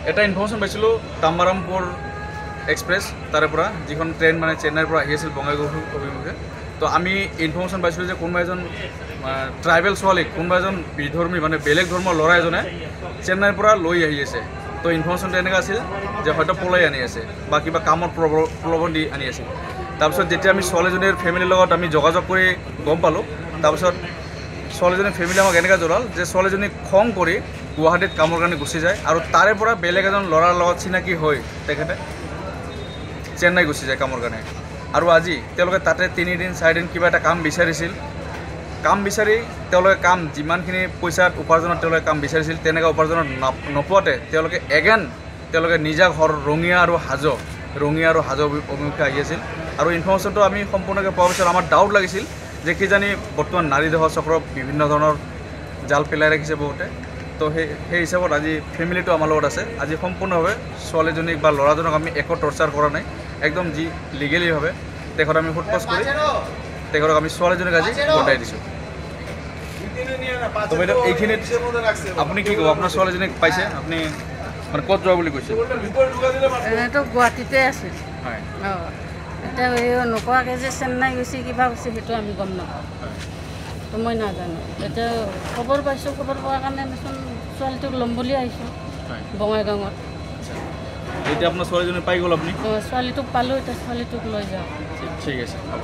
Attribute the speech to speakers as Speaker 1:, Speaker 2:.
Speaker 1: এটা ইনফৰমেশ্যন পাইছিলোঁ তাম্বাৰামপুৰ এক্সপ্ৰেছ তাৰে পৰা যিখন ট্ৰেইন মানে চেন্নাইৰ পৰা আহি আছিল বঙাইগাঁও অভিমুখে। তো আমি ইনফৰমেশ্যন পাইছিলোঁ যে কোনোবা এজন ট্ৰাইবেল ছোৱালীক কোনোবা এজন বিধৰ্মী মানে বেলেগ ধৰ্মৰ ল'ৰা এজনে চেন্নাইৰ পৰা লৈ আহি আছে। তো ইনফৰমেশ্যনটো এনেকুৱা আছিল যে হয়তো পলাই আনি আছে বা কিবা কামত প্ৰলোভন দি আনি আছিল। তাৰপিছত যেতিয়া আমি ছোৱালীজনীৰ ফেমিলিৰ লগত আমি যোগাযোগ কৰি গম পালোঁ, তাৰপিছত ছোৱালীজনীৰ ফেমিলি আমাক এনেকৈ জনাল যে ছোৱালীজনী খং কৰি গুৱাহাটীত কামৰ কাৰণে গুচি যায় আৰু তাৰে পৰা বেলেগ এজন ল'ৰাৰ লগত চিনাকি হৈ তেখেতে চেন্নাই গুচি যায় কামৰ কাৰণে। আৰু আজি তেওঁলোকে তাতে 3 দিন 4 দিন কিবা এটা কাম বিচাৰিছিল। কাম বিচাৰি তেওঁলোকে কাম যিমানখিনি পইচাত উপাৰ্জনত তেওঁলোকে কাম বিচাৰিছিল তেনেকুৱা উপাৰ্জনত নোপোৱাতে তেওঁলোকে নিজা ঘৰ ৰঙিয়া আৰু হাজো অভিমুখে আহি আছিল। আৰু ইনফৰমেশ্যনটো আমি সম্পূৰ্ণকৈ পোৱাৰ পিছত আমাৰ ডাউট লাগিছিল যে কিজানি বৰ্তমান নাৰী দেহ চক্ৰ বিভিন্ন ধৰণৰ জাল পেলাই ৰাখিছে বহুতে। তো সেই হিচাপত আজি ফেমিলিটো আমাৰ লগত আছে। আজি সম্পূৰ্ণভাৱে ছোৱালীজনীক বা ল'ৰাজনক আমি একো টৰ্চাৰ কৰা নাই, একদম যি লিগেলিভাৱে তেখেতক আমি সোধপোছ কৰি তেখেতক আমি ছোৱালীজনীক আজি গতাই দিছোঁ। তো বাইদেউ এইখিনিত আপুনি কি ক'ব? আপোনাৰ ছোৱালীজনীক পাইছে, আপুনি মানে ক'ত যোৱা বুলি কৈছে?
Speaker 2: এনেতো গুৱাহাটীতে আছে।
Speaker 1: হয়।
Speaker 2: অঁ, এতিয়া এই নোকোৱাকৈ যে চেন্নাই গৈছে কিবা গৈছে সেইটো আমি গম নাপাওঁ। তো মই নাজানো। এতিয়া খবৰ পাইছোঁ, খবৰ পোৱাৰ কাৰণে দেচোন ছোৱালীটোক ল'ম বুলি আহিছোঁ বঙাইগাঁৱত।
Speaker 1: এতিয়া আপোনাৰ ছোৱালীজনী পাই গ'ল আপুনি?
Speaker 2: ছোৱালীটোক পালোঁ, এতিয়া ছোৱালীটোক লৈ যাওঁ।
Speaker 1: ঠিক আছে, হ'ব।